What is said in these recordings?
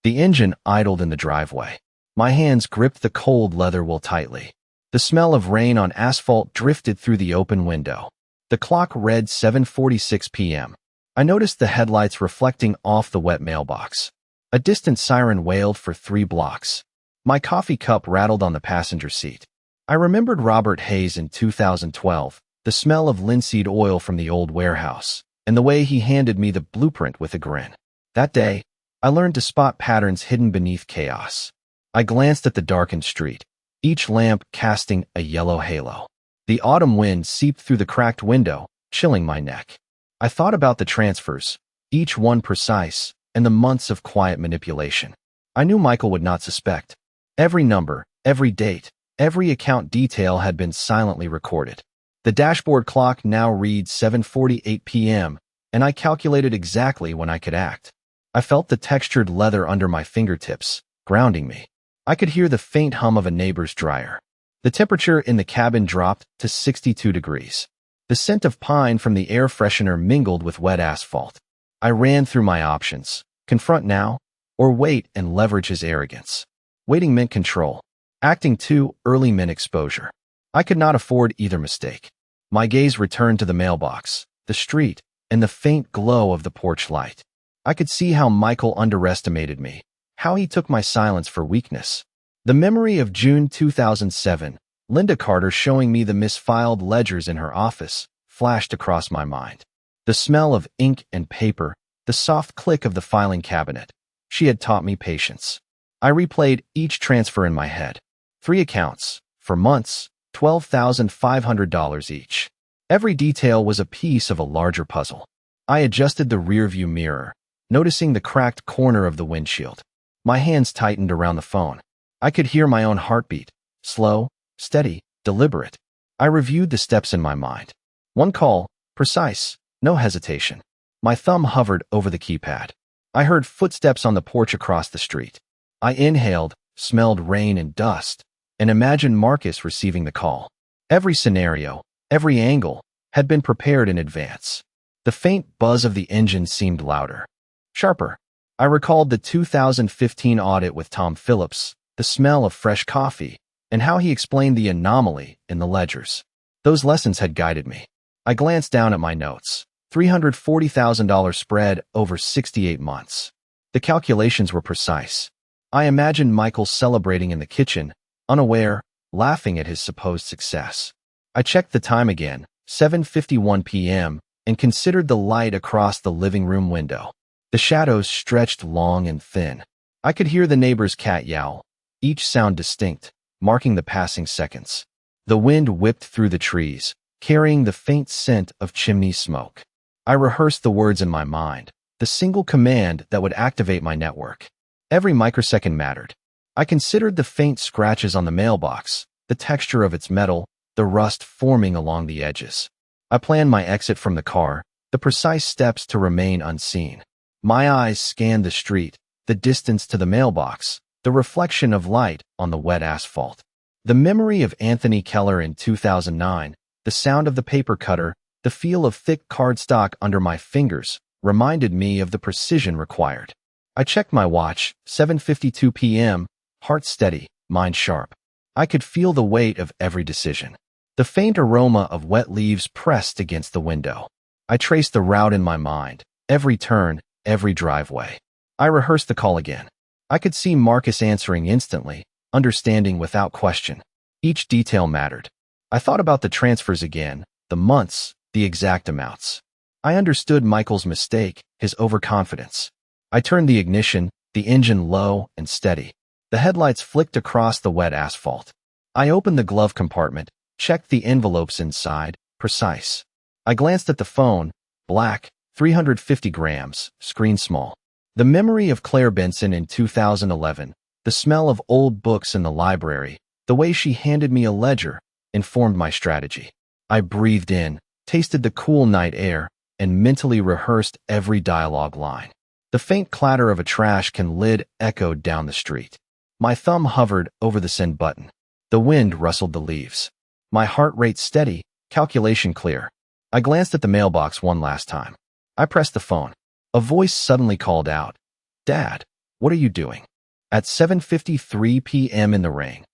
The engine idled in the driveway. My hands gripped the cold leather wool tightly. The smell of rain on asphalt drifted through the open window. The clock read 7:46 p.m. I noticed the headlights reflecting off the wet mailbox. A distant siren wailed for 3 blocks. My coffee cup rattled on the passenger seat. I remembered Robert Hayes in 2012, the smell of linseed oil from the old warehouse, and the way he handed me the blueprint with a grin. That day, I learned to spot patterns hidden beneath chaos. I glanced at the darkened street, each lamp casting a yellow halo. The autumn wind seeped through the cracked window, chilling my neck. I thought about the transfers, each one precise, and the months of quiet manipulation. I knew Michael would not suspect. Every number, every date, every account detail had been silently recorded. The dashboard clock now reads 7:48 p.m., and I calculated exactly when I could act. I felt the textured leather under my fingertips, grounding me. I could hear the faint hum of a neighbor's dryer. The temperature in the cabin dropped to 62 degrees. The scent of pine from the air freshener mingled with wet asphalt. I ran through my options. Confront now, or wait and leverage his arrogance. Waiting meant control. Acting too early meant exposure. I could not afford either mistake. My gaze returned to the mailbox, the street, and the faint glow of the porch light. I could see how Michael underestimated me, how he took my silence for weakness. The memory of June 2007, Linda Carter showing me the misfiled ledgers in her office, flashed across my mind. The smell of ink and paper, the soft click of the filing cabinet. She had taught me patience. I replayed each transfer in my head. 3 accounts, for months, $12,500 each. Every detail was a piece of a larger puzzle. I adjusted the rearview mirror, noticing the cracked corner of the windshield. My hands tightened around the phone. I could hear my own heartbeat, slow, steady, deliberate. I reviewed the steps in my mind. 1 call, precise, no hesitation. My thumb hovered over the keypad. I heard footsteps on the porch across the street. I inhaled, smelled rain and dust, and imagined Marcus receiving the call. Every scenario, every angle, had been prepared in advance. The faint buzz of the engine seemed louder, sharper. I recalled the 2015 audit with Tom Phillips, the smell of fresh coffee, and how he explained the anomaly in the ledgers. Those lessons had guided me. I glanced down at my notes. $340,000 spread over 68 months. The calculations were precise. I imagined Michael celebrating in the kitchen, unaware, laughing at his supposed success. I checked the time again, 7:51 p.m., and considered the light across the living room window. The shadows stretched long and thin. I could hear the neighbor's cat yowl, each sound distinct, marking the passing seconds. The wind whipped through the trees, carrying the faint scent of chimney smoke. I rehearsed the words in my mind, the single command that would activate my network. Every microsecond mattered. I considered the faint scratches on the mailbox, the texture of its metal, the rust forming along the edges. I planned my exit from the car, the precise steps to remain unseen. My eyes scanned the street, the distance to the mailbox, the reflection of light on the wet asphalt. The memory of Anthony Keller in 2009, the sound of the paper cutter, the feel of thick cardstock under my fingers, reminded me of the precision required. I checked my watch, 7:52 p.m., heart steady, mind sharp. I could feel the weight of every decision. The faint aroma of wet leaves pressed against the window. I traced the route in my mind, every turn, every driveway. I rehearsed the call again. I could see Marcus answering instantly, understanding without question. Each detail mattered. I thought about the transfers again, the months, the exact amounts. I understood Michael's mistake, his overconfidence. I turned the ignition, the engine low and steady. The headlights flicked across the wet asphalt. I opened the glove compartment, checked the envelopes inside, precise. I glanced at the phone, black, 350 grams, screen small. The memory of Claire Benson in 2011, the smell of old books in the library, the way she handed me a ledger, informed my strategy. I breathed in, tasted the cool night air, and mentally rehearsed every dialogue line. The faint clatter of a trash can lid echoed down the street. My thumb hovered over the send button. The wind rustled the leaves. My heart rate steady, calculation clear. I glanced at the mailbox one last time. I pressed the phone. A voice suddenly called out, "Dad." What are you doing? At 7:53 p.m. in the rain.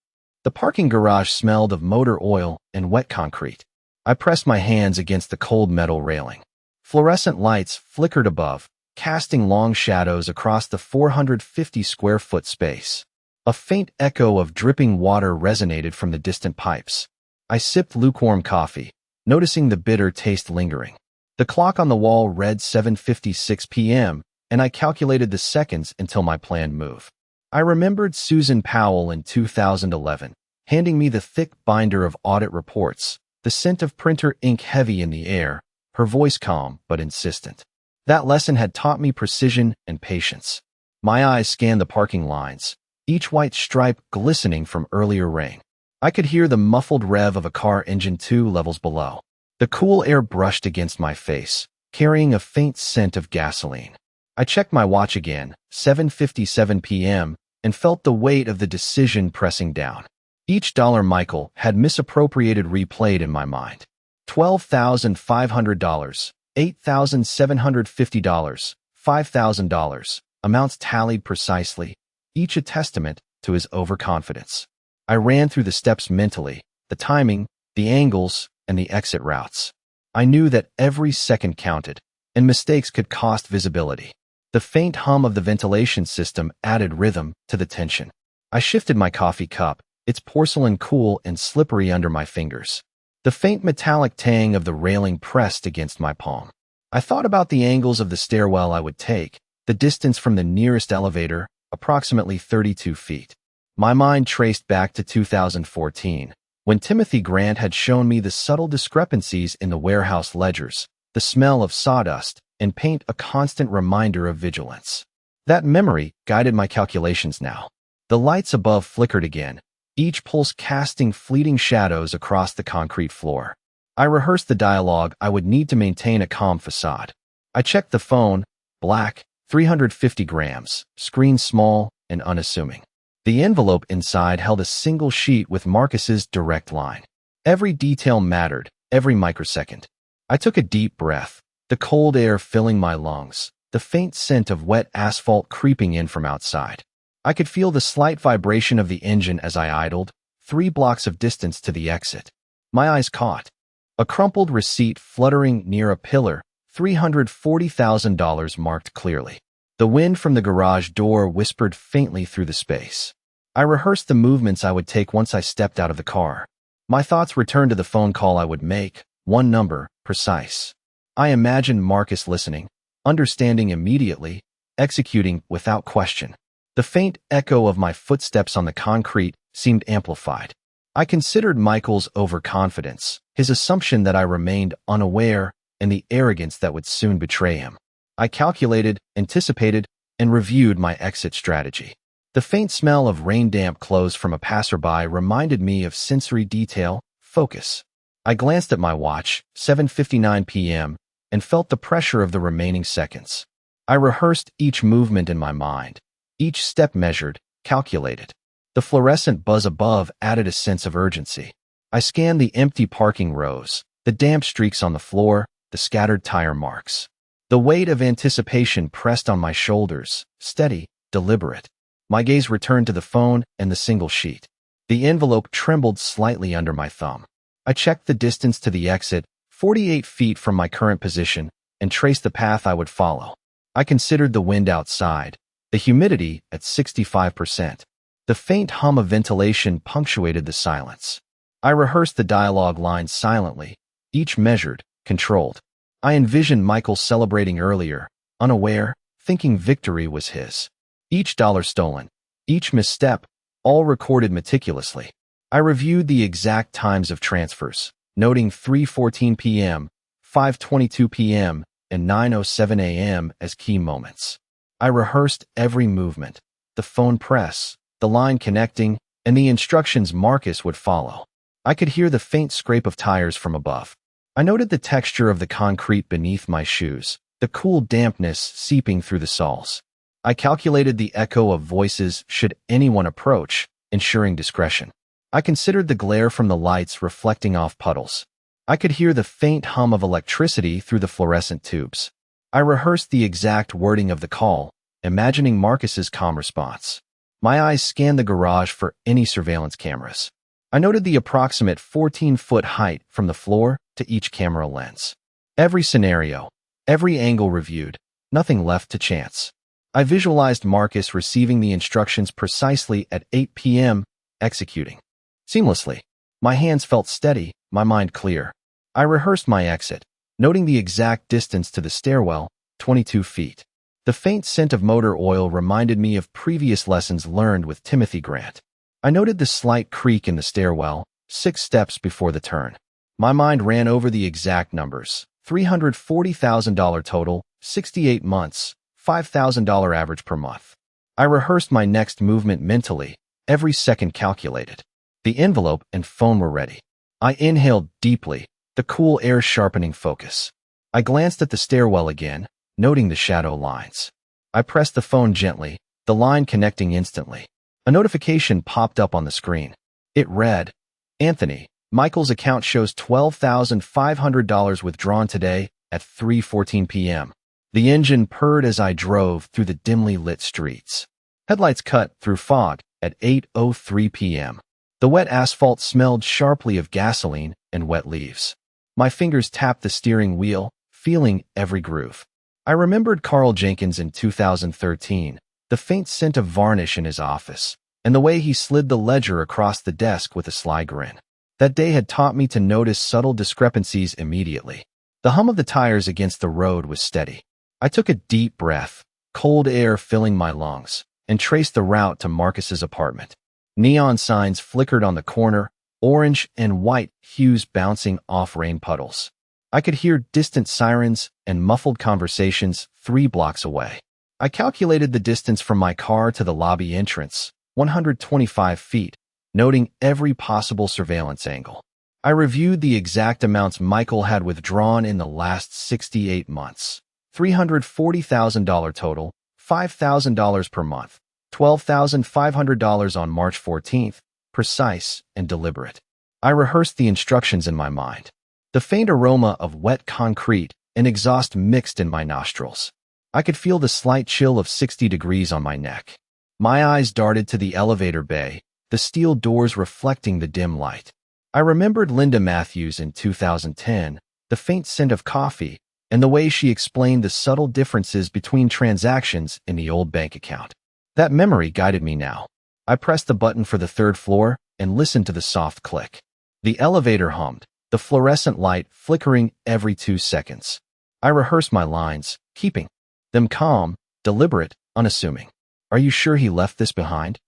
The parking garage smelled of motor oil and wet concrete. I pressed my hands against the cold metal railing. Fluorescent lights flickered above, casting long shadows across the 450-square-foot space. A faint echo of dripping water resonated from the distant pipes. I sipped lukewarm coffee, noticing the bitter taste lingering. The clock on the wall read 7:56 p.m., and I calculated the seconds until my planned move. I remembered Susan Powell in 2011, handing me the thick binder of audit reports, the scent of printer ink heavy in the air, her voice calm but insistent. That lesson had taught me precision and patience. My eyes scanned the parking lines, each white stripe glistening from earlier rain. I could hear the muffled rev of a car engine 2 levels below. The cool air brushed against my face, carrying a faint scent of gasoline. I checked my watch again, 7:57 p.m., and felt the weight of the decision pressing down. Each dollar Michael had misappropriated replayed in my mind. $12,500, $8,750, $5,000, amounts tallied precisely, each a testament to his overconfidence. I ran through the steps mentally, the timing, the angles, and the exit routes. I knew that every second counted, and mistakes could cost visibility. The faint hum of the ventilation system added rhythm to the tension. I shifted my coffee cup, its porcelain cool and slippery under my fingers. The faint metallic tang of the railing pressed against my palm. I thought about the angles of the stairwell I would take, the distance from the nearest elevator, approximately 32 feet. My mind traced back to 2014, when Timothy Grant had shown me the subtle discrepancies in the warehouse ledgers, the smell of sawdust, and paint a constant reminder of vigilance. That memory guided my calculations now. The lights above flickered again, each pulse casting fleeting shadows across the concrete floor. I rehearsed the dialogue I would need to maintain a calm facade. I checked the phone, black, 350 grams, screen small and unassuming. The envelope inside held a single sheet with Marcus's direct line. Every detail mattered, every microsecond. I took a deep breath, the cold air filling my lungs, the faint scent of wet asphalt creeping in from outside. I could feel the slight vibration of the engine as I idled, 3 blocks of distance to the exit. My eyes caught a crumpled receipt fluttering near a pillar, $340,000 marked clearly. The wind from the garage door whispered faintly through the space. I rehearsed the movements I would take once I stepped out of the car. My thoughts returned to the phone call I would make, one number, precise. I imagined Marcus listening, understanding immediately, executing without question. The faint echo of my footsteps on the concrete seemed amplified. I considered Michael's overconfidence, his assumption that I remained unaware, and the arrogance that would soon betray him. I calculated, anticipated, and reviewed my exit strategy. The faint smell of rain-damp clothes from a passerby reminded me of sensory detail, focus. I glanced at my watch, 7:59 p.m., and felt the pressure of the remaining seconds. I rehearsed each movement in my mind, each step measured, calculated. The fluorescent buzz above added a sense of urgency. I scanned the empty parking rows, the damp streaks on the floor, the scattered tire marks. The weight of anticipation pressed on my shoulders, steady, deliberate. My gaze returned to the phone and the single sheet. The envelope trembled slightly under my thumb. I checked the distance to the exit, 48 feet from my current position, and traced the path I would follow. I considered the wind outside, the humidity at 65%. The faint hum of ventilation punctuated the silence. I rehearsed the dialogue lines silently, each measured, controlled. I envisioned Michael celebrating earlier, unaware, thinking victory was his. Each dollar stolen, each misstep, all recorded meticulously. I reviewed the exact times of transfers, noting 3:14 p.m., 5:22 p.m., and 9:07 a.m. as key moments. I rehearsed every movement, the phone press, the line connecting, and the instructions Marcus would follow. I could hear the faint scrape of tires from above. I noted the texture of the concrete beneath my shoes, the cool dampness seeping through the soles. I calculated the echo of voices should anyone approach, ensuring discretion. I considered the glare from the lights reflecting off puddles. I could hear the faint hum of electricity through the fluorescent tubes. I rehearsed the exact wording of the call, imagining Marcus's calm response. My eyes scanned the garage for any surveillance cameras. I noted the approximate 14-foot height from the floor to each camera lens. Every scenario, every angle reviewed, nothing left to chance. I visualized Marcus receiving the instructions precisely at 8 p.m., executing seamlessly. My hands felt steady, my mind clear. I rehearsed my exit, noting the exact distance to the stairwell, 22 feet. The faint scent of motor oil reminded me of previous lessons learned with Timothy Grant. I noted the slight creak in the stairwell, 6 steps before the turn. My mind ran over the exact numbers. $340,000 total, 68 months, $5,000 average per month. I rehearsed my next movement mentally, every second calculated. The envelope and phone were ready. I inhaled deeply, the cool air sharpening focus. I glanced at the stairwell again, noting the shadow lines. I pressed the phone gently, the line connecting instantly. A notification popped up on the screen. It read, "Anthony, Michael's account shows $12,500 withdrawn today at 3:14 p.m. The engine purred as I drove through the dimly lit streets. Headlights cut through fog at 8:03 p.m. The wet asphalt smelled sharply of gasoline and wet leaves. My fingers tapped the steering wheel, feeling every groove. I remembered Carl Jenkins in 2013, the faint scent of varnish in his office, and the way he slid the ledger across the desk with a sly grin. That day had taught me to notice subtle discrepancies immediately. The hum of the tires against the road was steady. I took a deep breath, cold air filling my lungs, and traced the route to Marcus's apartment. Neon signs flickered on the corner, orange and white hues bouncing off rain puddles. I could hear distant sirens and muffled conversations 3 blocks away. I calculated the distance from my car to the lobby entrance, 125 feet, noting every possible surveillance angle. I reviewed the exact amounts Michael had withdrawn in the last 68 months. $340,000 total, $5,000 per month, $12,500 on March 14th, precise and deliberate. I rehearsed the instructions in my mind. The faint aroma of wet concrete and exhaust mixed in my nostrils. I could feel the slight chill of 60 degrees on my neck. My eyes darted to the elevator bay, the steel doors reflecting the dim light. I remembered Linda Matthews in 2010, the faint scent of coffee, and the way she explained the subtle differences between transactions in the old bank account. That memory guided me now. I pressed the button for the 3rd floor and listened to the soft click. The elevator hummed, the fluorescent light flickering every 2 seconds. I rehearsed my lines, keeping them calm, deliberate, unassuming. "Are you sure he left this behind?"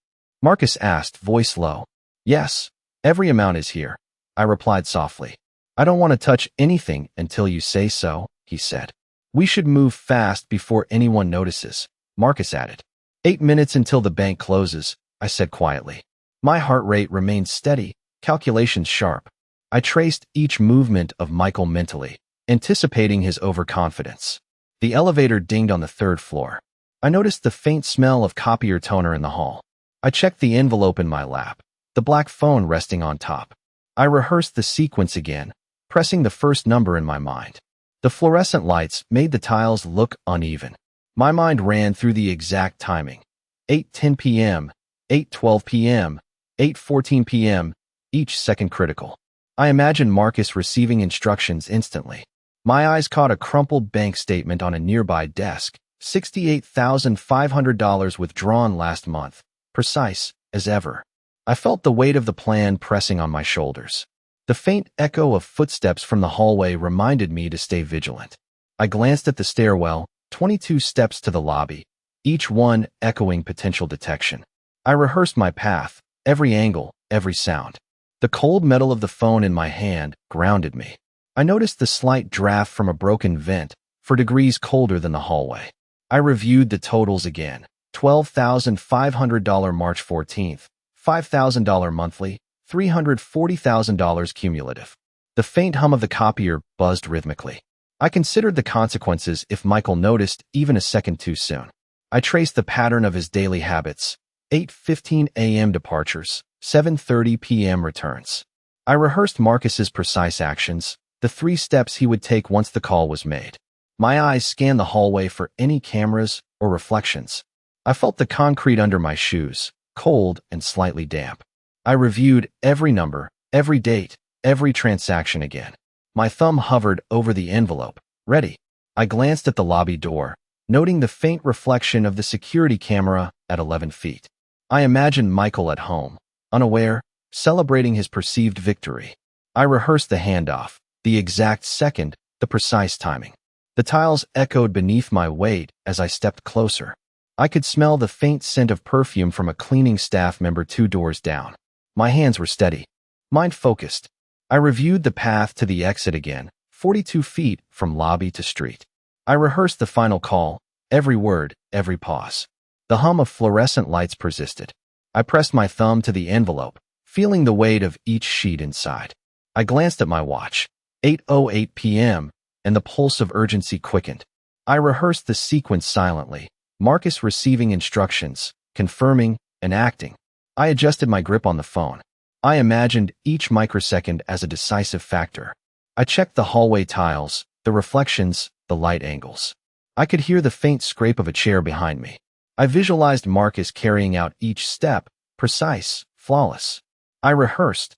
Marcus asked, voice low. "Yes, every amount is here," I replied softly. "I don't want to touch anything until you say so," he said. "We should move fast before anyone notices," Marcus added. 8 minutes until the bank closes, I said quietly. My heart rate remained steady, calculations sharp. I traced each movement of Michael mentally, anticipating his overconfidence. The elevator dinged on the 3rd floor. I noticed the faint smell of copier toner in the hall. I checked the envelope in my lap, the black phone resting on top. I rehearsed the sequence again, pressing the first number in my mind. The fluorescent lights made the tiles look uneven. My mind ran through the exact timing. 8:10 p.m., 8:12 p.m., 8:14 p.m., each second critical. I imagined Marcus receiving instructions instantly. My eyes caught a crumpled bank statement on a nearby desk. $68,500 withdrawn last month, precise as ever. I felt the weight of the plan pressing on my shoulders. The faint echo of footsteps from the hallway reminded me to stay vigilant. I glanced at the stairwell, 22 steps to the lobby, each one echoing potential detection. I rehearsed my path, every angle, every sound. The cold metal of the phone in my hand grounded me. I noticed the slight draft from a broken vent, 4 degrees colder than the hallway. I reviewed the totals again. $12,500 March 14th, $5,000 monthly, $340,000 cumulative. The faint hum of the copier buzzed rhythmically. I considered the consequences if Michael noticed even a second too soon. I traced the pattern of his daily habits. 8:15 a.m. departures, 7:30 p.m. returns. I rehearsed Marcus's precise actions, the 3 steps he would take once the call was made. My eyes scanned the hallway for any cameras or reflections, I felt the concrete under my shoes, cold and slightly damp. I reviewed every number, every date, every transaction again. My thumb hovered over the envelope. Ready. I glanced at the lobby door, noting the faint reflection of the security camera at 11 feet. I imagined Michael at home, unaware, celebrating his perceived victory. I rehearsed the handoff, the exact second, the precise timing. The tiles echoed beneath my weight as I stepped closer. I could smell the faint scent of perfume from a cleaning staff member 2 doors down. My hands were steady, mind focused. I reviewed the path to the exit again, 42 feet from lobby to street. I rehearsed the final call, every word, every pause. The hum of fluorescent lights persisted. I pressed my thumb to the envelope, feeling the weight of each sheet inside. I glanced at my watch, 8:08 p.m., and the pulse of urgency quickened. I rehearsed the sequence silently, Marcus receiving instructions, confirming, and acting. I adjusted my grip on the phone. I imagined each microsecond as a decisive factor. I checked the hallway tiles, the reflections, the light angles. I could hear the faint scrape of a chair behind me. I visualized Marcus carrying out each step, precise, flawless. I rehearsed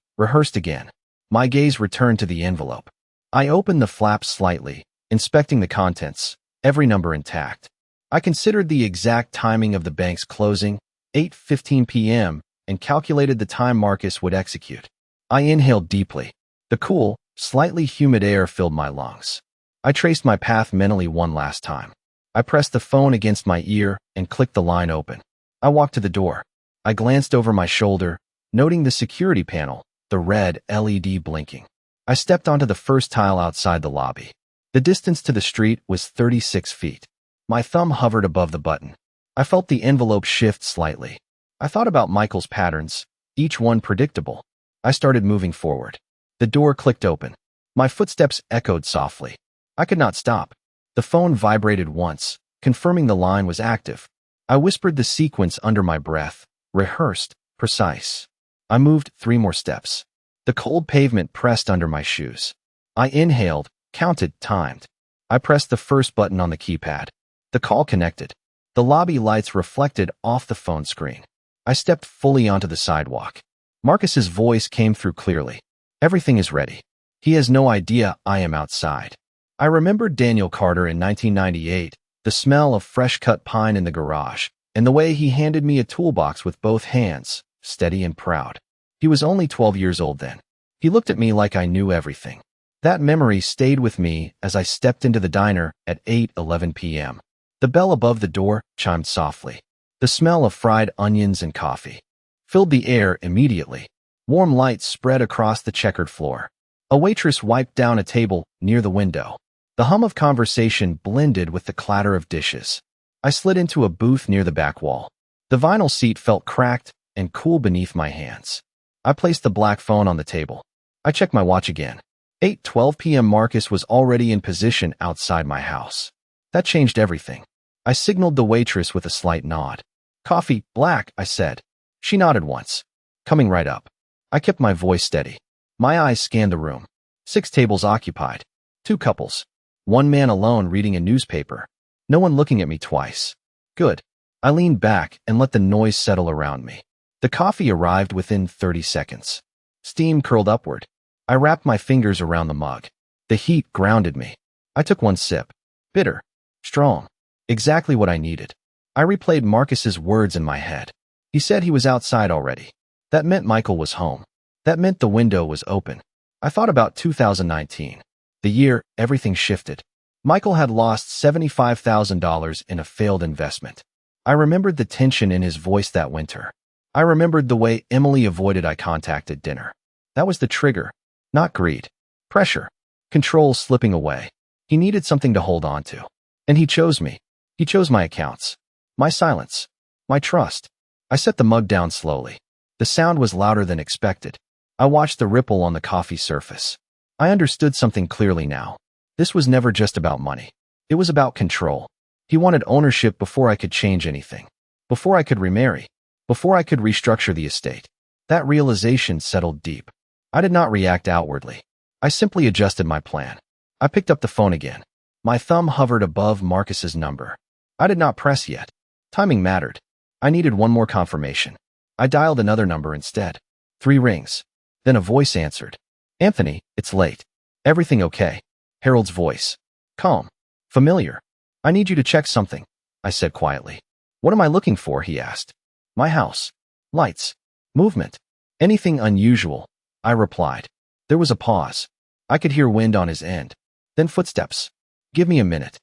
again. My gaze returned to the envelope. I opened the flap slightly, inspecting the contents, every number intact. I considered the exact timing of the bank's closing, 8:15 p.m., and calculated the time Marcus would execute. I inhaled deeply. The cool, slightly humid air filled my lungs. I traced my path mentally one last time. I pressed the phone against my ear and clicked the line open. I walked to the door. I glanced over my shoulder, noting the security panel, the red LED blinking. I stepped onto the first tile outside the lobby. The distance to the street was 36 feet. My thumb hovered above the button. I felt the envelope shift slightly. I thought about Michael's patterns, each one predictable. I started moving forward. The door clicked open. My footsteps echoed softly. I could not stop. The phone vibrated once, confirming the line was active. I whispered the sequence under my breath, rehearsed, precise. I moved 3 more steps. The cold pavement pressed under my shoes. I inhaled, counted, timed. I pressed the first button on the keypad. The call connected. The lobby lights reflected off the phone screen. I stepped fully onto the sidewalk. Marcus's voice came through clearly. Everything is ready. He has no idea I am outside. I remembered Daniel Carter in 1998, the smell of fresh-cut pine in the garage, and the way he handed me a toolbox with both hands, steady and proud. He was only 12 years old then. He looked at me like I knew everything. That memory stayed with me as I stepped into the diner at 8:11 p.m. The bell above the door chimed softly. The smell of fried onions and coffee filled the air immediately. Warm light spread across the checkered floor. A waitress wiped down a table near the window. The hum of conversation blended with the clatter of dishes. I slid into a booth near the back wall. The vinyl seat felt cracked and cool beneath my hands. I placed the black phone on the table. I checked my watch again. 8:12 p.m. Marcus was already in position outside my house. That changed everything. I signaled the waitress with a slight nod. "Coffee, black," I said. She nodded once. "Coming right up." I kept my voice steady. My eyes scanned the room. 6 tables occupied. 2 couples. 1 man alone reading a newspaper. No one looking at me twice. Good. I leaned back and let the noise settle around me. The coffee arrived within 30 seconds. Steam curled upward. I wrapped my fingers around the mug. The heat grounded me. I took 1 sip. Bitter. Strong. Exactly what I needed. I replayed Marcus's words in my head. He said he was outside already. That meant Michael was home. That meant the window was open. I thought about 2019. The year everything shifted. Michael had lost $75,000 in a failed investment. I remembered the tension in his voice that winter. I remembered the way Emily avoided eye contact at dinner. That was the trigger. Not greed. Pressure. Control slipping away. He needed something to hold on to. And he chose me. He chose my accounts. My silence. My trust. I set the mug down slowly. The sound was louder than expected. I watched the ripple on the coffee surface. I understood something clearly now. This was never just about money. It was about control. He wanted ownership before I could change anything. Before I could remarry. Before I could restructure the estate. That realization settled deep. I did not react outwardly. I simply adjusted my plan. I picked up the phone again. My thumb hovered above Marcus's number. I did not press yet. Timing mattered. I needed one more confirmation. I dialed another number instead. 3 rings. Then a voice answered. Anthony, it's late. Everything okay? Harold's voice. Calm. Familiar. I need you to check something, I said quietly. What am I looking for? He asked. My house. Lights. Movement. Anything unusual, I replied. There was a pause. I could hear wind on his end. Then footsteps. Give me a minute,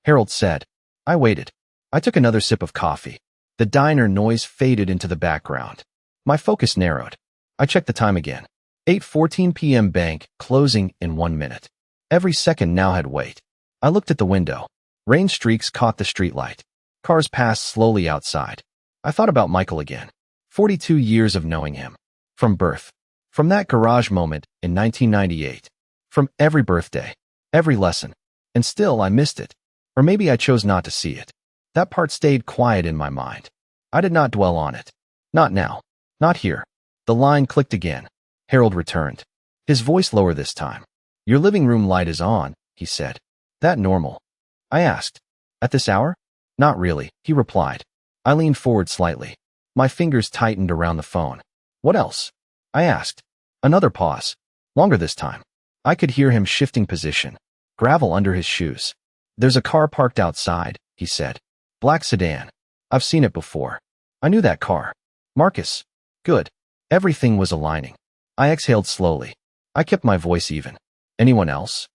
Harold said. I waited. I took another sip of coffee. The diner noise faded into the background. My focus narrowed. I checked the time again. 8:14 p.m. bank, closing in 1 minute. Every second now had weight. I looked at the window. Rain streaks caught the streetlight. Cars passed slowly outside. I thought about Michael again. 42 years of knowing him. From birth. From that garage moment in 1998. From every birthday. Every lesson. And still I missed it. Or maybe I chose not to see it. That part stayed quiet in my mind. I did not dwell on it. Not now. Not here. The line clicked again. Harold returned. His voice lower this time. Your living room light is on, he said. That normal? I asked. At this hour? Not really, he replied. I leaned forward slightly. My fingers tightened around the phone. What else? I asked. Another pause. Longer this time. I could hear him shifting position. Gravel under his shoes. There's a car parked outside, he said. Black sedan. I've seen it before. I knew that car. Marcus. Good. Everything was aligning. I exhaled slowly. I kept my voice even. Anyone else?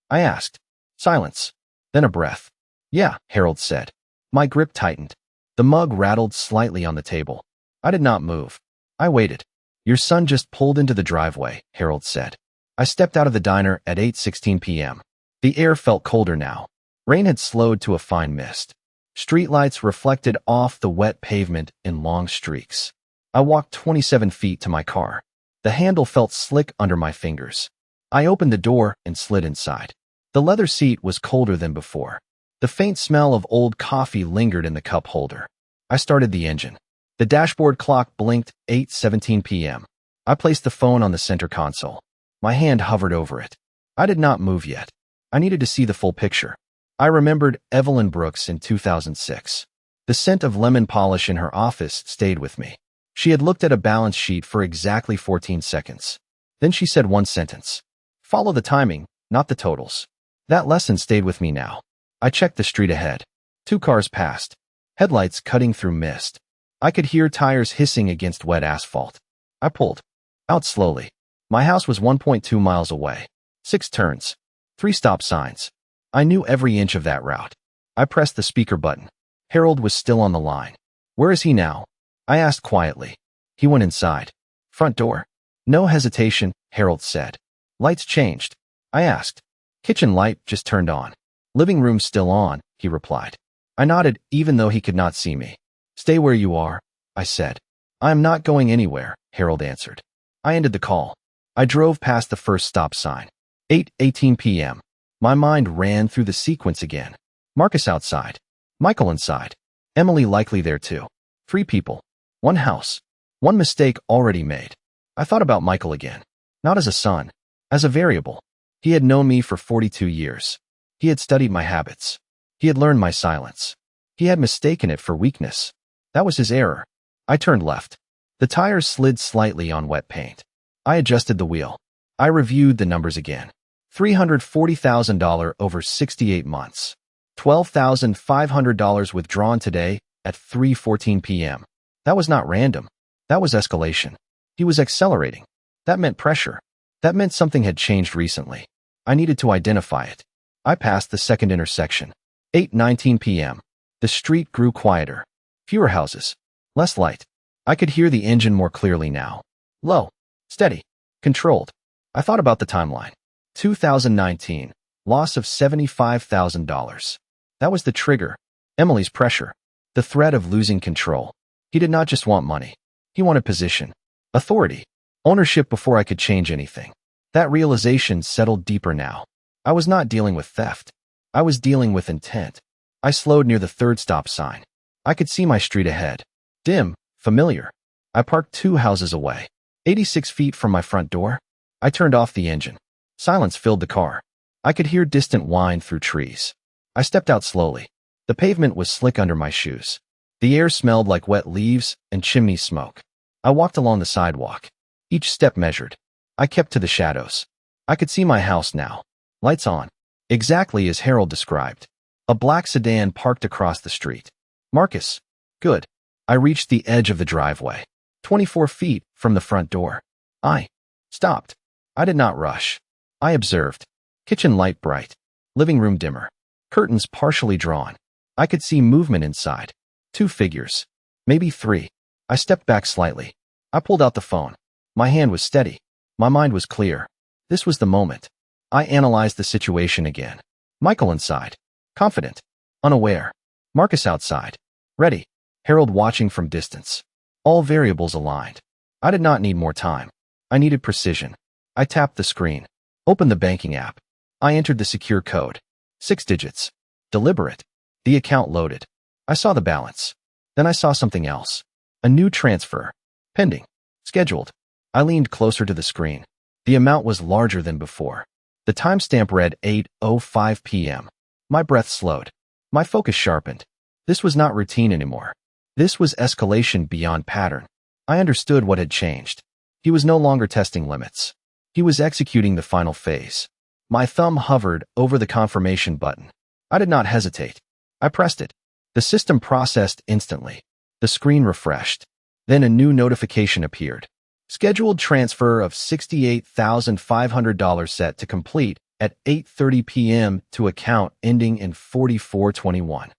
I asked. Silence. Then a breath. Yeah, Harold said. My grip tightened. The mug rattled slightly on the table. I did not move. I waited. Your son just pulled into the driveway, Harold said. I stepped out of the diner at 8:16 p.m. The air felt colder now. Rain had slowed to a fine mist. Streetlights reflected off the wet pavement in long streaks. I walked 27 feet to my car. The handle felt slick under my fingers. I opened the door and slid inside. The leather seat was colder than before. The faint smell of old coffee lingered in the cup holder. I started the engine. The dashboard clock blinked 8:17 p.m. I placed the phone on the center console. My hand hovered over it. I did not move yet. I needed to see the full picture. I remembered Evelyn Brooks in 2006. The scent of lemon polish in her office stayed with me. She had looked at a balance sheet for exactly 14 seconds. Then she said one sentence. Follow the timing, not the totals. That lesson stayed with me now. I checked the street ahead. 2 cars passed. Headlights cutting through mist. I could hear tires hissing against wet asphalt. I pulled out slowly. My house was 1.2 miles away. 6 turns. 3 stop signs. I knew every inch of that route. I pressed the speaker button. Harold was still on the line. Where is he now? I asked quietly. He went inside. Front door. No hesitation, Harold said. Lights changed. I asked. Kitchen light just turned on. Living room still on, he replied. I nodded, even though he could not see me. Stay where you are, I said. I am not going anywhere, Harold answered. I ended the call. I drove past the first stop sign. 8:18 p.m. My mind ran through the sequence again. Marcus outside. Michael inside. Emily likely there too. 3 people. 1 house. 1 mistake already made. I thought about Michael again. Not as a son. As a variable. He had known me for 42 years. He had studied my habits. He had learned my silence. He had mistaken it for weakness. That was his error. I turned left. The tires slid slightly on wet paint. I adjusted the wheel. I reviewed the numbers again. $340,000 over 68 months. $12,500 withdrawn today at 3:14 p.m. That was not random. That was escalation. He was accelerating. That meant pressure. That meant something had changed recently. I needed to identify it. I passed the second intersection. 8:19 p.m. The street grew quieter. Fewer houses. Less light. I could hear the engine more clearly now. Low. Steady. Controlled. I thought about the timeline. 2019. Loss of $75,000. That was the trigger. Emily's pressure. The threat of losing control. He did not just want money. He wanted position. Authority. Ownership before I could change anything. That realization settled deeper now. I was not dealing with theft. I was dealing with intent. I slowed near the 3rd stop sign. I could see my street ahead. Dim, familiar. I parked 2 houses away. 86 feet from my front door. I turned off the engine. Silence filled the car. I could hear distant whine through trees. I stepped out slowly. The pavement was slick under my shoes. The air smelled like wet leaves and chimney smoke. I walked along the sidewalk. Each step measured. I kept to the shadows. I could see my house now. Lights on. Exactly as Harold described. A black sedan parked across the street. Marcus. Good. I reached the edge of the driveway. 24 feet from the front door. I stopped. I did not rush. I observed. Kitchen light bright. Living room dimmer. Curtains partially drawn. I could see movement inside. 2 figures. Maybe 3. I stepped back slightly. I pulled out the phone. My hand was steady. My mind was clear. This was the moment. I analyzed the situation again. Michael inside. Confident. Unaware. Marcus outside. Ready. Harold watching from distance. All variables aligned. I did not need more time. I needed precision. I tapped the screen. Opened the banking app. I entered the secure code. 6 digits. Deliberate. The account loaded. I saw the balance. Then I saw something else. A new transfer. Pending. Scheduled. I leaned closer to the screen. The amount was larger than before. The timestamp read 8:05 p.m. My breath slowed. My focus sharpened. This was not routine anymore. This was escalation beyond pattern. I understood what had changed. He was no longer testing limits. He was executing the final phase. My thumb hovered over the confirmation button. I did not hesitate. I pressed it. The system processed instantly. The screen refreshed. Then a new notification appeared. Scheduled transfer of $68,500 set to complete at 8:30 p.m. to account ending in 4421.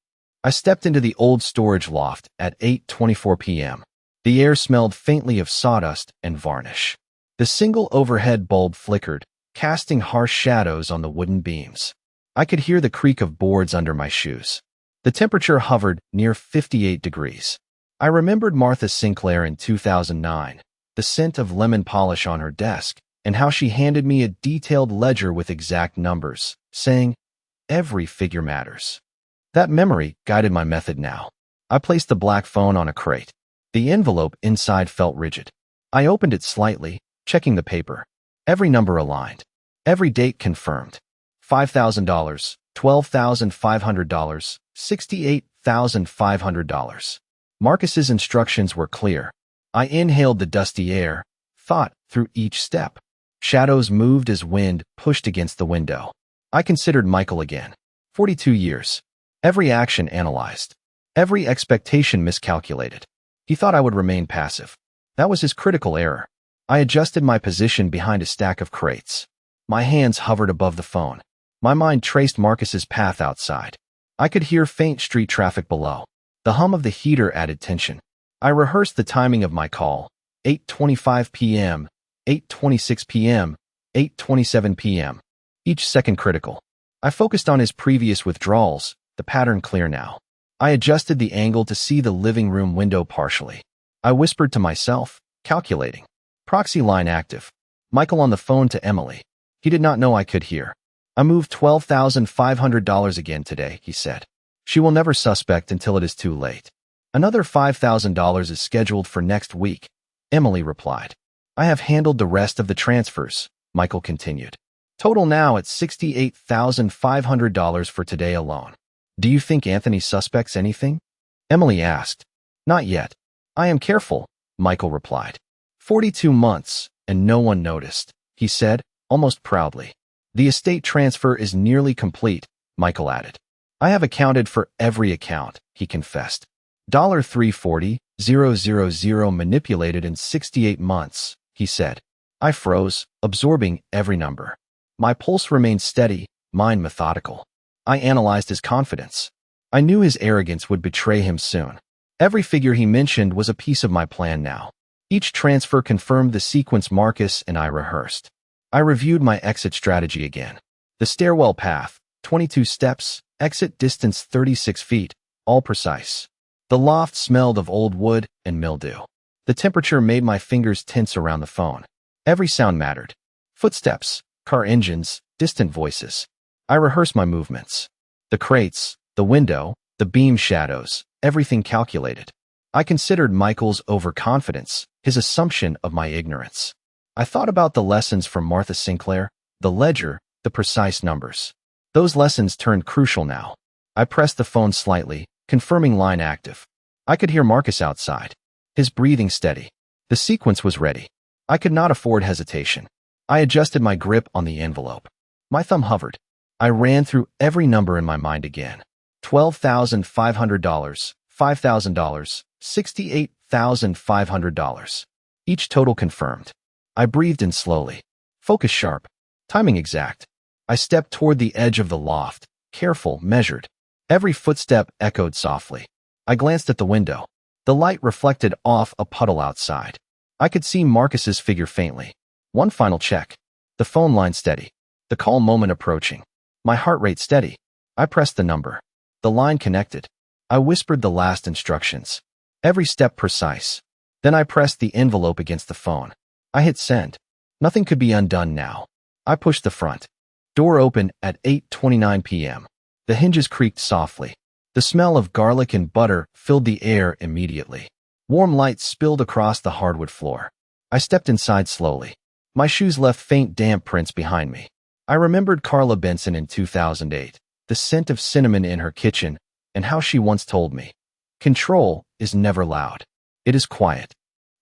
I stepped into the old storage loft at 8:24 p.m. The air smelled faintly of sawdust and varnish. The single overhead bulb flickered, casting harsh shadows on the wooden beams. I could hear the creak of boards under my shoes. The temperature hovered near 58 degrees. I remembered Martha Sinclair in 2009, the scent of lemon polish on her desk, and how she handed me a detailed ledger with exact numbers, saying, "Every figure matters." That memory guided my method now. I placed the black phone on a crate. The envelope inside felt rigid. I opened it slightly, checking the paper. Every number aligned. Every date confirmed. $5,000, $12,500, $68,500. Marcus's instructions were clear. I inhaled the dusty air, thought through each step. Shadows moved as wind pushed against the window. I considered Michael again. 42 years. Every action analyzed. Every expectation miscalculated. He thought I would remain passive. That was his critical error. I adjusted my position behind a stack of crates. My hands hovered above the phone. My mind traced Marcus's path outside. I could hear faint street traffic below. The hum of the heater added tension. I rehearsed the timing of my call. 8:25 p.m., 8:26 p.m., 8:27 p.m. Each second critical. I focused on his previous withdrawals, the pattern clear now. I adjusted the angle to see the living room window partially. I whispered to myself, calculating. Proxy line active. Michael on the phone to Emily. He did not know I could hear. I moved $12,500 again today, he said. She will never suspect until it is too late. Another $5,000 is scheduled for next week, Emily replied. I have handled the rest of the transfers, Michael continued. Total now at $68,500 for today alone. Do you think Anthony suspects anything? Emily asked. Not yet. I am careful, Michael replied. 42 months, and no one noticed, he said, almost proudly. The estate transfer is nearly complete, Michael added. I have accounted for every account, he confessed. $340,000 manipulated in 68 months, he said. I froze, absorbing every number. My pulse remained steady, mine methodical. I analyzed his confidence. I knew his arrogance would betray him soon. Every figure he mentioned was a piece of my plan now. Each transfer confirmed the sequence Marcus and I rehearsed. I reviewed my exit strategy again. The stairwell path, 22 steps, exit distance 36 feet, all precise. The loft smelled of old wood and mildew. The temperature made my fingers tense around the phone. Every sound mattered. Footsteps, car engines, distant voices. I rehearsed my movements. The crates, the window, the beam shadows, everything calculated. I considered Michael's overconfidence, his assumption of my ignorance. I thought about the lessons from Martha Sinclair, the ledger, the precise numbers. Those lessons turned crucial now. I pressed the phone slightly, confirming line active. I could hear Marcus outside, his breathing steady. The sequence was ready. I could not afford hesitation. I adjusted my grip on the envelope. My thumb hovered. I ran through every number in my mind again. $12,500, $5,000, $68,500. Each total confirmed. I breathed in slowly. Focus sharp. Timing exact. I stepped toward the edge of the loft. Careful, measured. Every footstep echoed softly. I glanced at the window. The light reflected off a puddle outside. I could see Marcus's figure faintly. One final check. The phone line steady. The call moment approaching. My heart rate steady. I pressed the number. The line connected. I whispered the last instructions. Every step precise. Then I pressed the envelope against the phone. I hit send. Nothing could be undone now. I pushed the front door open at 8:29 p.m. The hinges creaked softly. The smell of garlic and butter filled the air immediately. Warm light spilled across the hardwood floor. I stepped inside slowly. My shoes left faint damp prints behind me. I remembered Carla Benson in 2008, the scent of cinnamon in her kitchen, and how she once told me, "Control is never loud. It is quiet."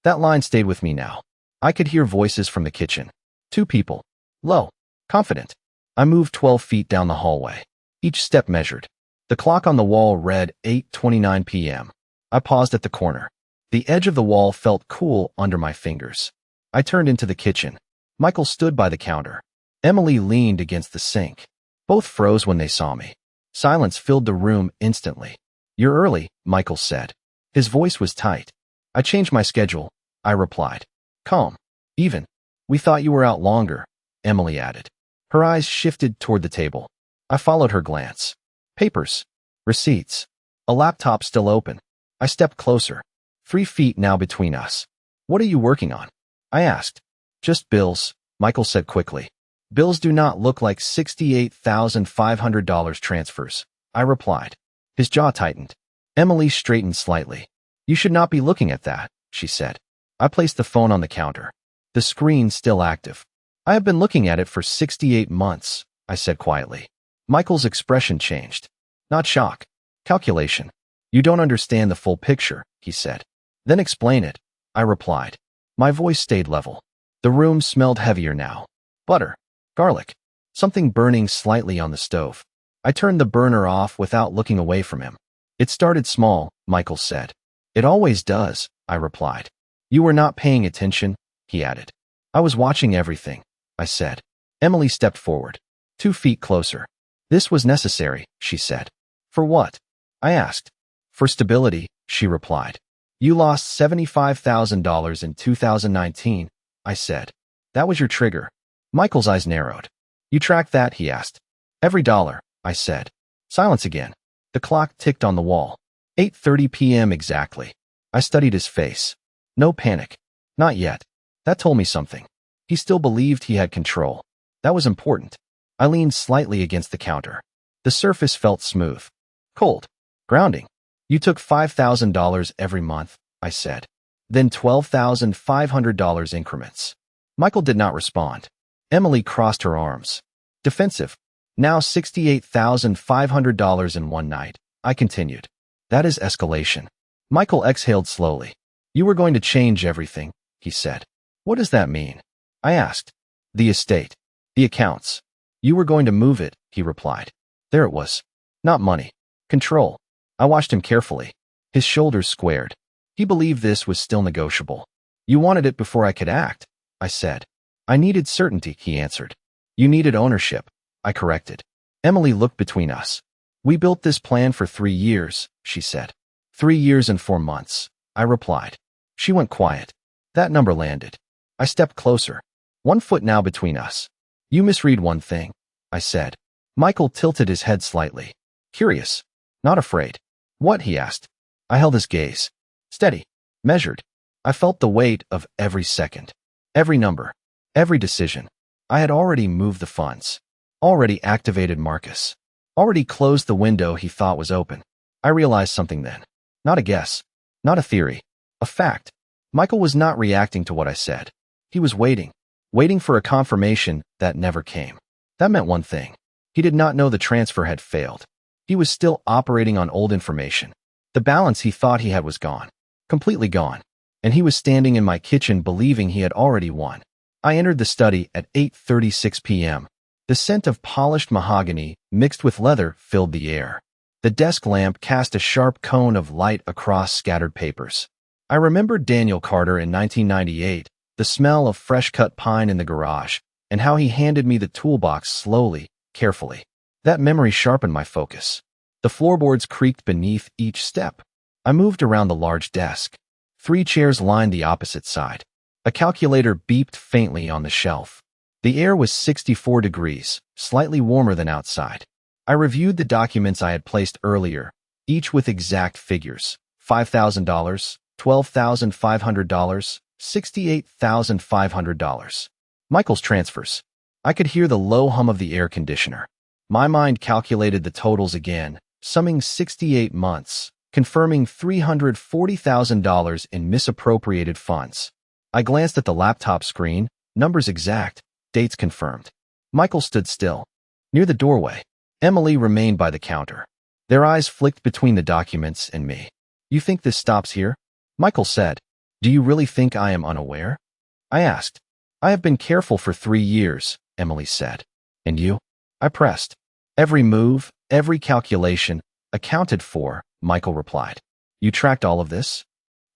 That line stayed with me now. I could hear voices from the kitchen. Two people. Low. Confident. I moved 12 feet down the hallway. Each step measured. The clock on the wall read 8:29 p.m. I paused at the corner. The edge of the wall felt cool under my fingers. I turned into the kitchen. Michael stood by the counter. Emily leaned against the sink. Both froze when they saw me. Silence filled the room instantly. "You're early," Michael said. His voice was tight. "I changed my schedule," I replied. "Calm. Even. We thought you were out longer," Emily added. Her eyes shifted toward the table. I followed her glance. Papers. Receipts. A laptop still open. I stepped closer. 3 feet now between us. "What are you working on?" I asked. "Just bills," Michael said quickly. "Bills do not look like $68,500 transfers," I replied. His jaw tightened. Emily straightened slightly. "You should not be looking at that," she said. I placed the phone on the counter. The screen still active. "I have been looking at it for 68 months, I said quietly. Michael's expression changed. Not shock. Calculation. "You don't understand the full picture," he said. "Then explain it," I replied. My voice stayed level. The room smelled heavier now. Butter. Garlic. Something burning slightly on the stove. I turned the burner off without looking away from him. "It started small," Michael said. "It always does," I replied. "You were not paying attention," he added. "I was watching everything," I said. Emily stepped forward. 2 feet closer. "This was necessary," she said. "For what?" I asked. "For stability," she replied. "You lost $75,000 in 2019, I said. "That was your trigger." Michael's eyes narrowed. "You tracked that?" he asked. "Every dollar," I said. Silence again. The clock ticked on the wall. 8:30 p.m. exactly. I studied his face. No panic. Not yet. That told me something. He still believed he had control. That was important. I leaned slightly against the counter. The surface felt smooth. Cold. Grounding. "You took $5,000 every month," I said. "Then $12,500 increments." Michael did not respond. Emily crossed her arms. Defensive. "Now $68,500 in one night," I continued. "That is escalation." Michael exhaled slowly. "You were going to change everything," he said. "What does that mean?" I asked. "The estate. The accounts. You were going to move it," he replied. There it was. Not money. Control. I watched him carefully. His shoulders squared. He believed this was still negotiable. "You wanted it before I could act," I said. "I needed certainty," he answered. "You needed ownership," I corrected. Emily looked between us. "We built this plan for 3 years," she said. 3 years and 4 months, I replied. She went quiet. That number landed. I stepped closer. 1 foot now between us. "You misread one thing," I said. Michael tilted his head slightly. Curious. Not afraid. "What?" he asked. I held his gaze. Steady. Measured. I felt the weight of every second. Every number. Every decision. I had already moved the funds. Already activated Marcus. Already closed the window he thought was open. I realized something then. Not a guess. Not a theory. A fact. Michael was not reacting to what I said. He was waiting. Waiting for a confirmation that never came. That meant one thing. He did not know the transfer had failed. He was still operating on old information. The balance he thought he had was gone. Completely gone. And he was standing in my kitchen believing he had already won. I entered the study at 8:36 p.m. The scent of polished mahogany, mixed with leather, filled the air. The desk lamp cast a sharp cone of light across scattered papers. I remembered Daniel Carter in 1998, the smell of fresh-cut pine in the garage, and how he handed me the toolbox slowly, carefully. That memory sharpened my focus. The floorboards creaked beneath each step. I moved around the large desk. 3 chairs lined the opposite side. A calculator beeped faintly on the shelf. The air was 64 degrees, slightly warmer than outside. I reviewed the documents I had placed earlier, each with exact figures. $5,000, $12,500, $68,500. Michael's transfers. I could hear the low hum of the air conditioner. My mind calculated the totals again, summing 68 months, confirming $340,000 in misappropriated funds. I glanced at the laptop screen, numbers exact, dates confirmed. Michael stood still. Near the doorway, Emily remained by the counter. Their eyes flicked between the documents and me. You think this stops here? Michael said. Do you really think I am unaware? I asked. I have been careful for 3 years, Emily said. And you? I pressed. Every move, every calculation, accounted for, Michael replied. You tracked all of this?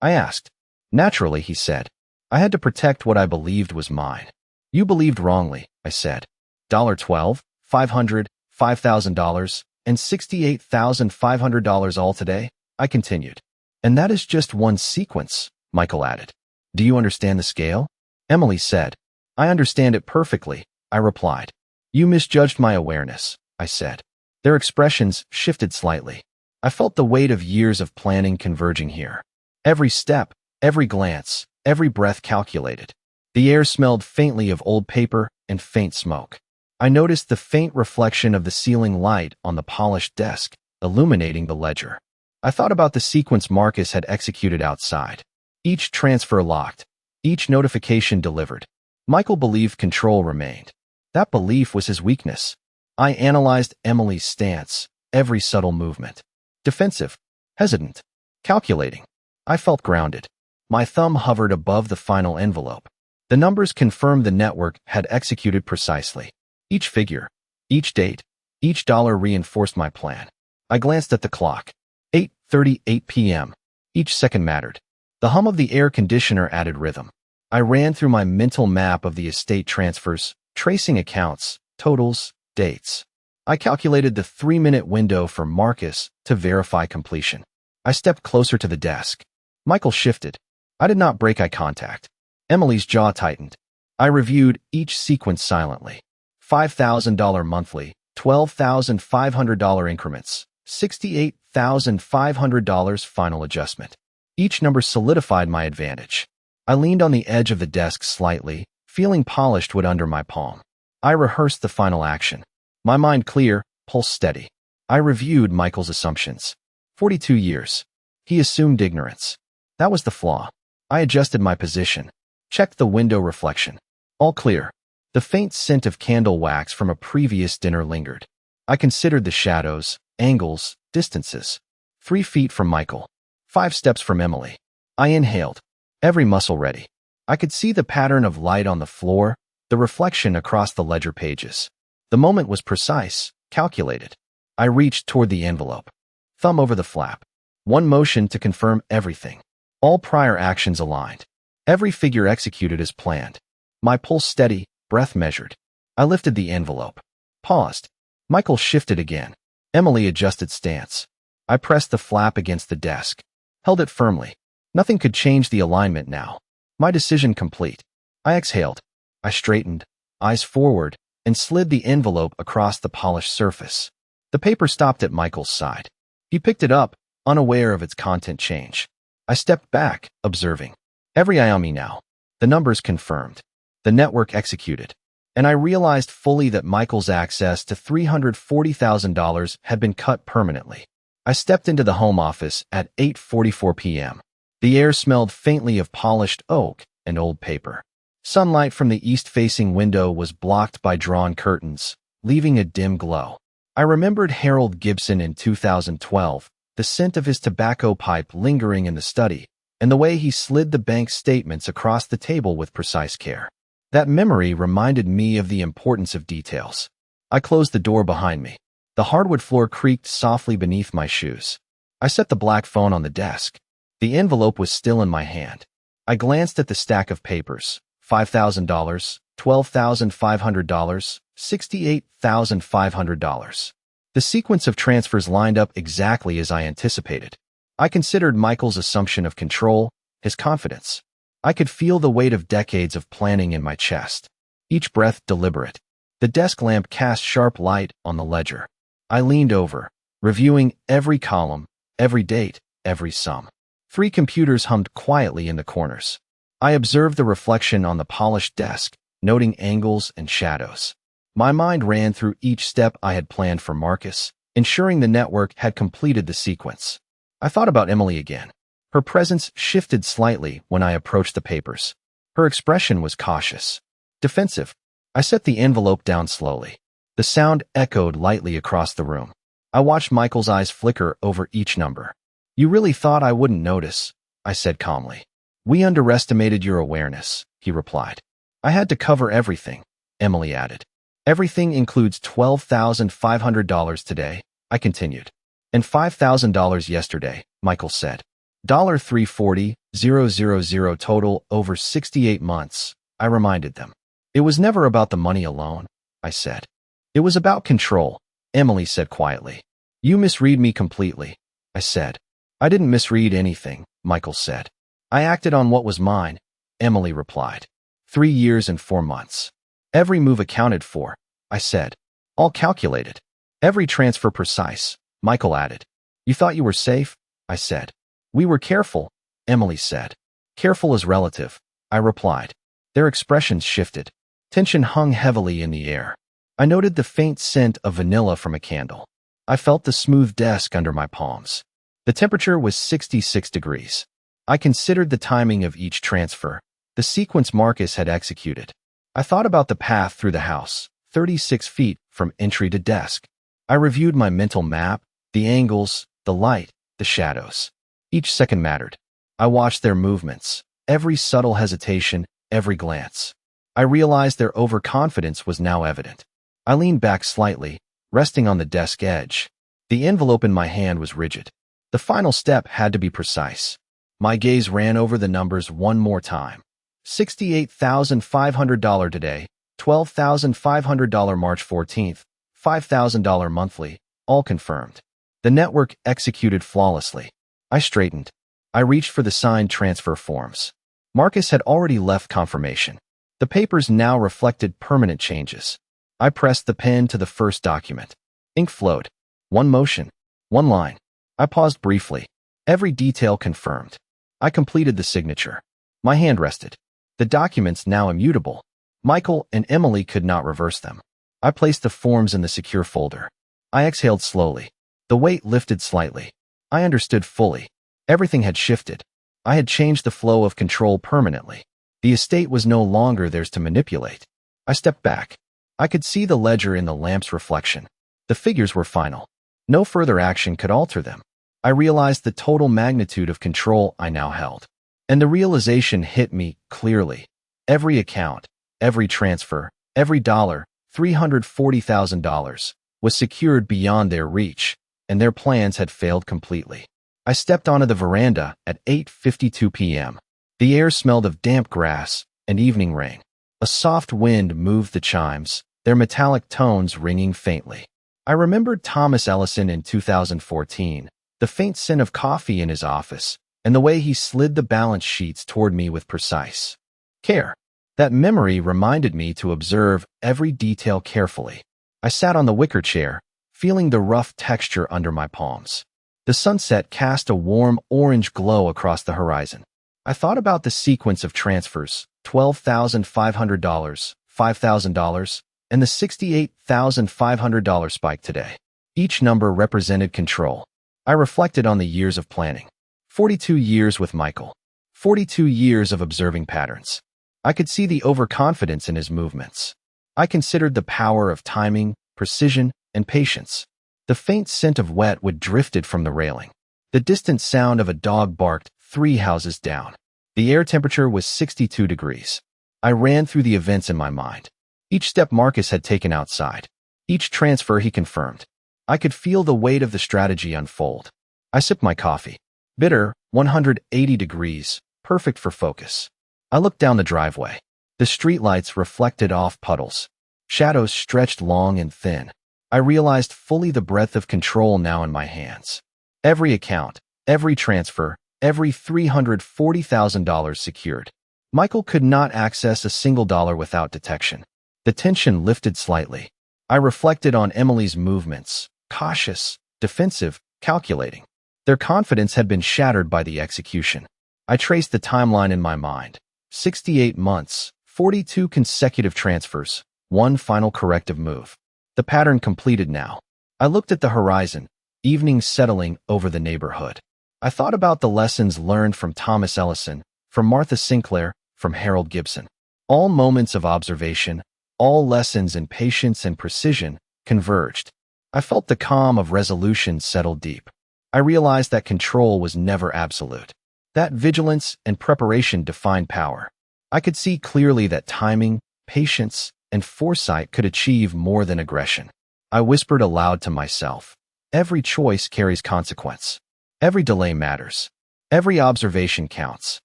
I asked. Naturally, he said. I had to protect what I believed was mine. You believed wrongly, I said. $12, $500, $5,000, and $68,500 all today, I continued. And that is just one sequence, Michael added. Do you understand the scale? Emily said. I understand it perfectly, I replied. You misjudged my awareness, I said. Their expressions shifted slightly. I felt the weight of years of planning converging here. Every step, every glance, every breath calculated. The air smelled faintly of old paper and faint smoke. I noticed the faint reflection of the ceiling light on the polished desk, illuminating the ledger. I thought about the sequence Marcus had executed outside. Each transfer locked, each notification delivered. Michael believed control remained. That belief was his weakness. I analyzed Emily's stance, every subtle movement. Defensive, hesitant, calculating. I felt grounded. My thumb hovered above the final envelope. The numbers confirmed the network had executed precisely. Each figure, each date, each dollar reinforced my plan. I glanced at the clock. 8:38 p.m. Each second mattered. The hum of the air conditioner added rhythm. I ran through my mental map of the estate transfers, tracing accounts, totals, dates. I calculated the 3-minute window for Marcus to verify completion. I stepped closer to the desk. Michael shifted. I did not break eye contact. Emily's jaw tightened. I reviewed each sequence silently. $5,000 monthly, $12,500 increments, $68,500 final adjustment. Each number solidified my advantage. I leaned on the edge of the desk slightly, feeling polished wood under my palm. I rehearsed the final action. My mind clear, pulse steady. I reviewed Michael's assumptions. 42 years. He assumed ignorance. That was the flaw. I adjusted my position. Checked the window reflection. All clear. The faint scent of candle wax from a previous dinner lingered. I considered the shadows, angles, distances. 3 feet from Michael. 5 steps from Emily. I inhaled. Every muscle ready. I could see the pattern of light on the floor, the reflection across the ledger pages. The moment was precise, calculated. I reached toward the envelope. Thumb over the flap. One motion to confirm everything. All prior actions aligned. Every figure executed as planned. My pulse steady, breath measured. I lifted the envelope. Paused. Michael shifted again. Emily adjusted stance. I pressed the flap against the desk. Held it firmly. Nothing could change the alignment now. My decision complete. I exhaled. I straightened, eyes forward, and slid the envelope across the polished surface. The paper stopped at Michael's side. He picked it up, unaware of its content change. I stepped back, observing. Every eye on me now. The numbers confirmed. The network executed. And I realized fully that Michael's access to $340,000 had been cut permanently. I stepped into the home office at 8:44 p.m. The air smelled faintly of polished oak and old paper. Sunlight from the east-facing window was blocked by drawn curtains, leaving a dim glow. I remembered Harold Gibson in 2012, the scent of his tobacco pipe lingering in the study, and the way he slid the bank statements across the table with precise care. That memory reminded me of the importance of details. I closed the door behind me. The hardwood floor creaked softly beneath my shoes. I set the black phone on the desk. The envelope was still in my hand. I glanced at the stack of papers. $5,000, $12,500, $68,500. The sequence of transfers lined up exactly as I anticipated. I considered Michael's assumption of control, his confidence. I could feel the weight of decades of planning in my chest, each breath deliberate. The desk lamp cast sharp light on the ledger. I leaned over, reviewing every column, every date, every sum. 3 computers hummed quietly in the corners. I observed the reflection on the polished desk, noting angles and shadows. My mind ran through each step I had planned for Marcus, ensuring the network had completed the sequence. I thought about Emily again. Her presence shifted slightly when I approached the papers. Her expression was cautious, defensive. I set the envelope down slowly. The sound echoed lightly across the room. I watched Michael's eyes flicker over each number. "You really thought I wouldn't notice," I said calmly. "We underestimated your awareness," he replied. "I had to cover everything," Emily added. "Everything includes $12,500 today," I continued. "And $5,000 yesterday," Michael said. $340,000 total over 68 months, I reminded them. "It was never about the money alone," I said. "It was about control," Emily said quietly. "You misread me completely," I said. "I didn't misread anything," Michael said. "I acted on what was mine," Emily replied. 3 years and 4 months. "Every move accounted for," I said. "All calculated. Every transfer precise," Michael added. "You thought you were safe?" I said. "We were careful," Emily said. "Careful is relative," I replied. Their expressions shifted. Tension hung heavily in the air. I noted the faint scent of vanilla from a candle. I felt the smooth desk under my palms. The temperature was 66 degrees. I considered the timing of each transfer, the sequence Marcus had executed. I thought about the path through the house, 36 feet from entry to desk. I reviewed my mental map, the angles, the light, the shadows. Each second mattered. I watched their movements, every subtle hesitation, every glance. I realized their overconfidence was now evident. I leaned back slightly, resting on the desk edge. The envelope in my hand was rigid. The final step had to be precise. My gaze ran over the numbers one more time. $68,500 today, $12,500 March 14th, $5,000 monthly, all confirmed. The network executed flawlessly. I straightened. I reached for the signed transfer forms. Marcus had already left confirmation. The papers now reflected permanent changes. I pressed the pen to the first document. Ink flowed. One motion. One line. I paused briefly. Every detail confirmed. I completed the signature. My hand rested. The documents now immutable. Michael and Emily could not reverse them. I placed the forms in the secure folder. I exhaled slowly. The weight lifted slightly. I understood fully. Everything had shifted. I had changed the flow of control permanently. The estate was no longer theirs to manipulate. I stepped back. I could see the ledger in the lamp's reflection. The figures were final. No further action could alter them. I realized the total magnitude of control I now held. And the realization hit me clearly. Every account, every transfer, every dollar, $340,000, was secured beyond their reach, and their plans had failed completely. I stepped onto the veranda at 8:52 p.m. The air smelled of damp grass and evening rain. A soft wind moved the chimes, their metallic tones ringing faintly. I remembered Thomas Ellison in 2014, the faint scent of coffee in his office, and the way he slid the balance sheets toward me with precise care. That memory reminded me to observe every detail carefully. I sat on the wicker chair, feeling the rough texture under my palms. The sunset cast a warm orange glow across the horizon. I thought about the sequence of transfers, $12,500, $5,000, and the $68,500 spike today. Each number represented control. I reflected on the years of planning. 42 years with Michael. 42 years of observing patterns. I could see the overconfidence in his movements. I considered the power of timing, precision, and patience. The faint scent of wet wood drifted from the railing. The distant sound of a dog barked 3 houses down. The air temperature was 62 degrees. I ran through the events in my mind. Each step Marcus had taken outside. Each transfer he confirmed. I could feel the weight of the strategy unfold. I sipped my coffee. Bitter, 180 degrees, perfect for focus. I looked down the driveway. The streetlights reflected off puddles. Shadows stretched long and thin. I realized fully the breadth of control now in my hands. Every account, every transfer, every $340,000 secured. Michael could not access a single dollar without detection. The tension lifted slightly. I reflected on Emily's movements, cautious, defensive, calculating. Their confidence had been shattered by the execution. I traced the timeline in my mind. 68 months, 42 consecutive transfers, one final corrective move. The pattern completed now. I looked at the horizon, evening settling over the neighborhood. I thought about the lessons learned from Thomas Ellison, from Martha Sinclair, from Harold Gibson. All moments of observation, all lessons in patience and precision, converged. I felt the calm of resolution settle deep. I realized that control was never absolute. That vigilance and preparation defined power. I could see clearly that timing, patience, and foresight could achieve more than aggression. I whispered aloud to myself, every choice carries consequence. Every delay matters. Every observation counts.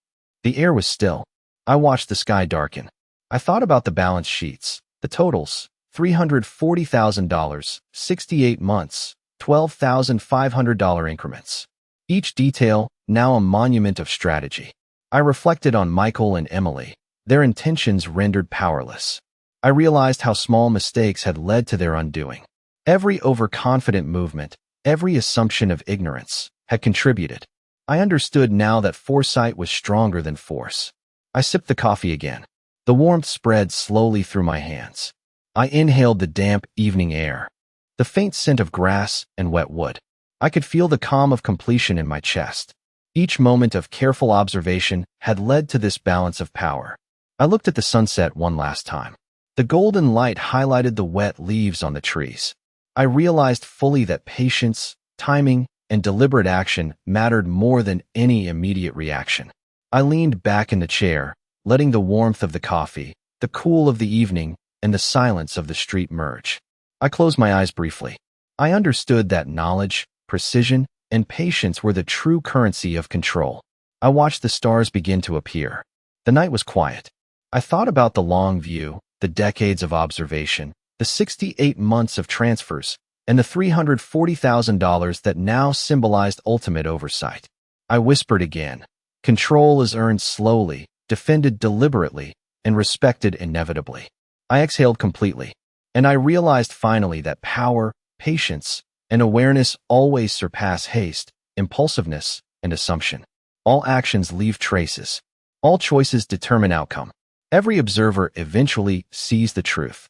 The air was still. I watched the sky darken. I thought about the balance sheets, the totals, $340,000, 68 months, $12,500 increments. Each detail, now a monument of strategy. I reflected on Michael and Emily, their intentions rendered powerless. I realized how small mistakes had led to their undoing. Every overconfident movement, every assumption of ignorance, had contributed. I understood now that foresight was stronger than force. I sipped the coffee again. The warmth spread slowly through my hands. I inhaled the damp evening air, the faint scent of grass and wet wood. I could feel the calm of completion in my chest. Each moment of careful observation had led to this balance of power. I looked at the sunset one last time. The golden light highlighted the wet leaves on the trees. I realized fully that patience, timing, and deliberate action mattered more than any immediate reaction. I leaned back in the chair, letting the warmth of the coffee, the cool of the evening, and the silence of the street merge. I closed my eyes briefly. I understood that knowledge, precision, and patience were the true currency of control. I watched the stars begin to appear. The night was quiet. I thought about the long view, the decades of observation, the 68 months of transfers, and the $340,000 that now symbolized ultimate oversight. I whispered again. Control is earned slowly, defended deliberately, and respected inevitably. I exhaled completely, and I realized finally that power, patience, and awareness always surpass haste, impulsiveness, and assumption. All actions leave traces. All choices determine outcome. Every observer eventually sees the truth.